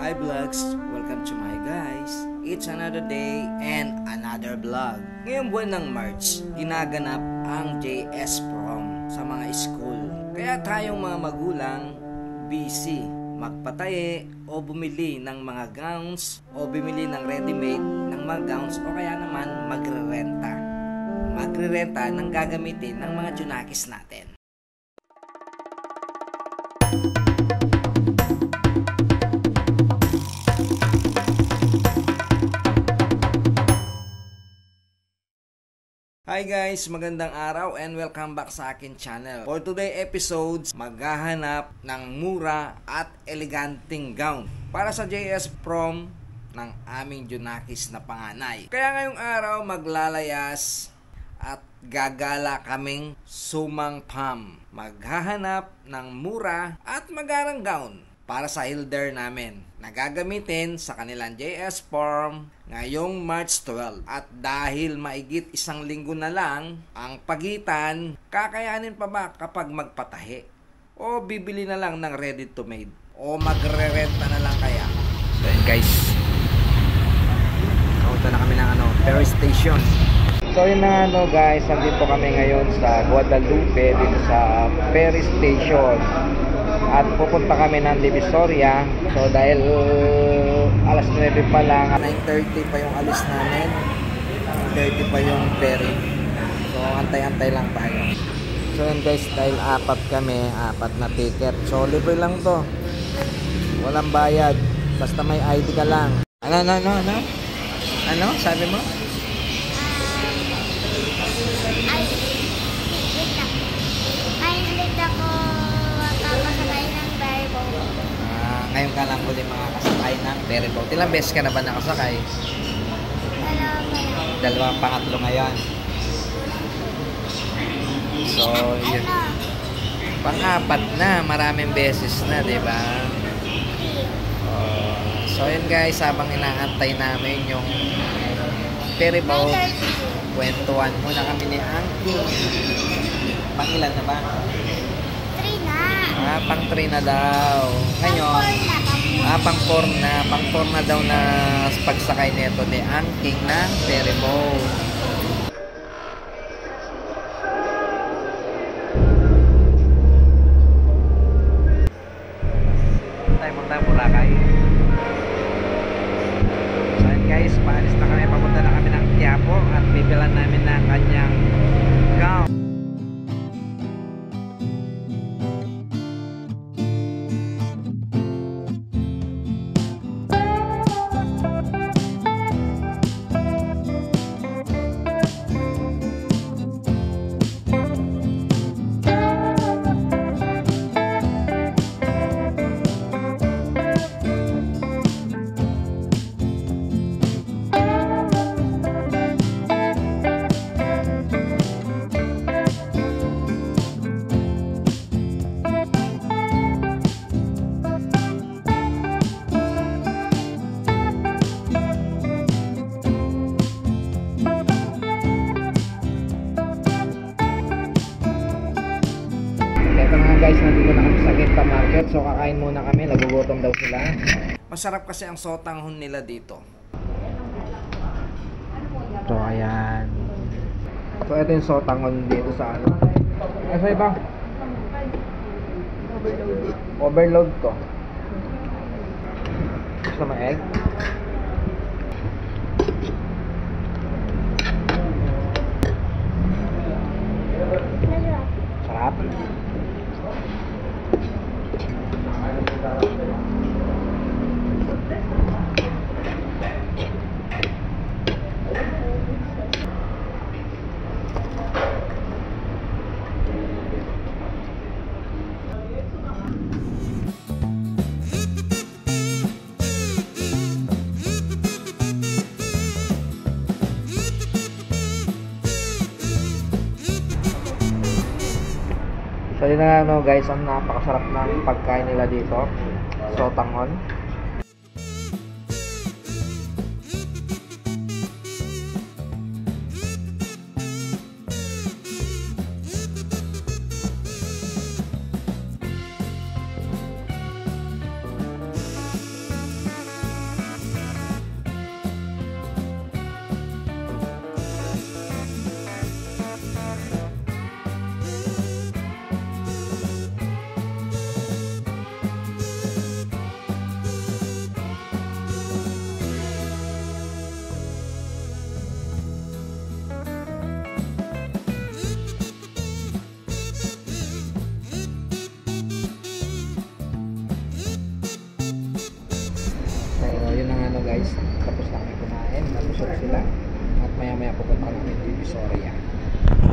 Hi vlogs! Welcome to my guys. It's another day and another vlog. Ngayong buwan ng March, ginaganap ang JS Prom sa mga school. Kaya tayong mga magulang busy magpataye o bumili ng mga gowns o bumili ng ready-made ng mga gowns o kaya naman magrerenta ng gagamitin ng mga junakis natin. Hi guys! Magandang araw and welcome back sa akin channel. For today episodes, maghahanap ng mura at eleganteng gown para sa JS Prom ng aming junakis na panganay. Kaya ngayong araw maglalayas at gagala kaming sumangpam. Maghahanap ng mura at magarang gown para sa elder namin na gagamitin sa kanilang JS Prom ngayong March 12. At dahil maigit isang linggo na lang ang pagitan, kakayanin pa ba kapag magpatahi? O bibili na lang ng ready to made? O magre-renta na lang kaya? So yun guys, kaunta na kami ng ferry station. So yun na guys, nandito kami ngayon sa Guadalupe, dito sa ferry station. At pupunta kami ng Divisoria. So dahil alas 9 pa lang, 9:30 pa yung alis namin, 9:30 pa yung ferry. So antay-antay lang tayo. So yun guys, dahil apat kami, apat na ticket. So libre lang to, walang bayad, basta may ID ka lang. Ano sabi mo? Ngayon ka lang huli makakasakay ng ferry boat. Ilang beses ka na ba nakasakay? Dalawang pangatlo ngayon. So, yun. Pang-apat na. Maraming beses na, diba? So, yun guys. Habang inaantay namin yung ferry boat, kwentuhan muna kami ni Angking. Pang-ilan na ba? Pang 3 na daw. Ngayon, pang 4 na daw na pagsakay nito ni Angking na ferry boat. Tayo punta Boracay. So yun guys, paalis na kami. Papunta na kami ng Quiapo at bibilan namin na kanyang gown. Guys, nandito na kami sa Quinta Market. So kakain muna kami, nagugutom daw sila. Masarap kasi ang sotanghon nila dito. So ayan. So ito yung sotanghon dito sa ano. Ano iba? Overload to. Gusto mo egg? Sarap. So yun na guys, ang napakasarap ng pagkain nila dito, sotanghon. guys, tapos na kami kumain, nabusog sila. At maya maya pupunta kami ng Divisoria.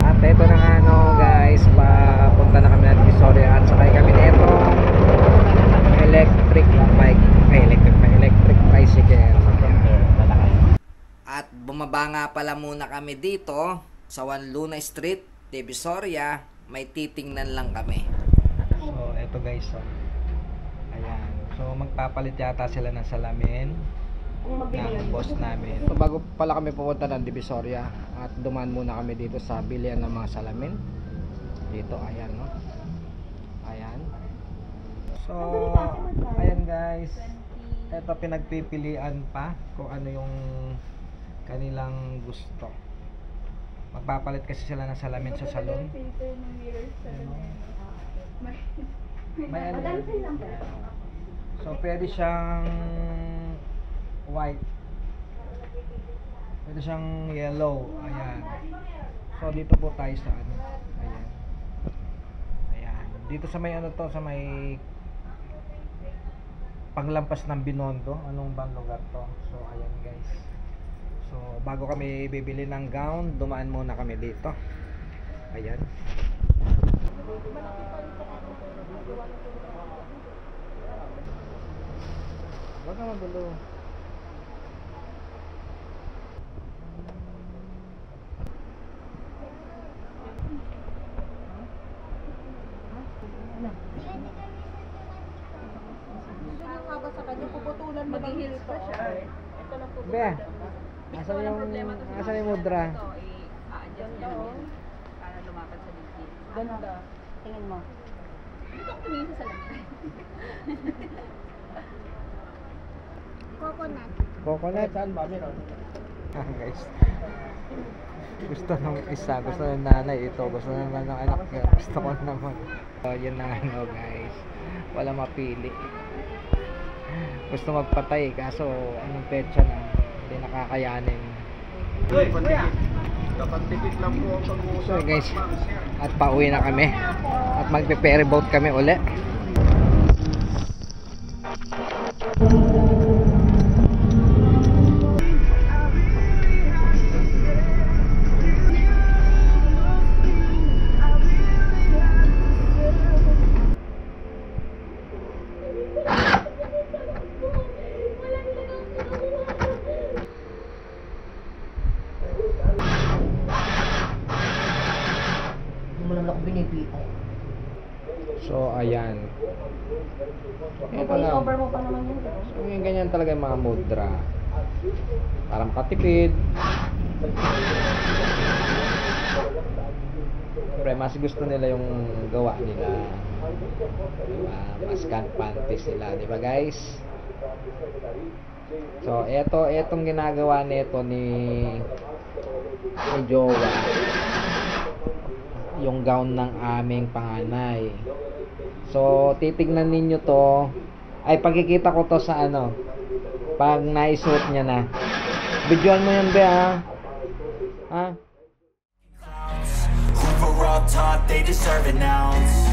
At ito na nga guys, papunta na kami ng Divisoria at sakay kami nito electric tricycle. At bumaba nga pala muna kami dito sa Juan Luna Street, Divisoria. May titingnan lang kami. So eto guys, so ayan, so magpapalit yata sila ng salamin ng boss namin. So bago pala kami pupunta ng Divisoria at dumaan muna kami dito sa bilihan ng mga salamin dito, ayan no, ayan. So ayan guys, eto pinagpipilian pa kung ano yung kanilang gusto. Magpapalit kasi sila ng salamin sa salon. May ano. So pwede siyang white, pwede siyang yellow, ayan. So dito po tayo sa ano, ayan, ayan, dito sa may ano to, sa may panglampas ng Binondo. Anong bang lugar to? So ayan guys, so bago kami bibili ng gown, dumaan muna kami dito, ayan. Wag na magulo. Sa kanya puputulan, mag-heal pa siya. Ito lang po. Be, asan yung mudra? Ito, i-adjust niya yan para lumapat sa dibdib. Ganda. Tingin mo. Dito ako tumingin sa salamin. Coconut. Coconut? Saan ba? Meron? Guys, gusto ng isa, gusto ng nanay ito, gusto naman ng anak niya, gusto ko naman. So yun na ano guys, wala mapili. Gusto magpatay kaso anong petsa na hindi nakakayanin. So guys, at pauwi na kami at magpe-ferry boat kami uli. So ayan, ito lang. So yung ganyan talaga yung mga mudra, parang katipid. Siyempre mas gusto nila yung gawa nila, mas cut panties nila, di ba guys? So etong ginagawa nito ni Jowa, yung gown ng aming panganay. So titignan ninyo to, ay pagkikita ko to sa ano, pag naisuot niya na. Videoan mo yan be ha. Ha? Who were all taught they deserve an ounce.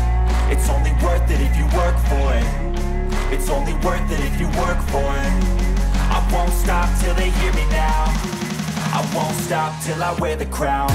It's only worth it if you work for it. It's only worth it if you work for it. I won't stop till they hear me now. I won't stop till I wear the crown.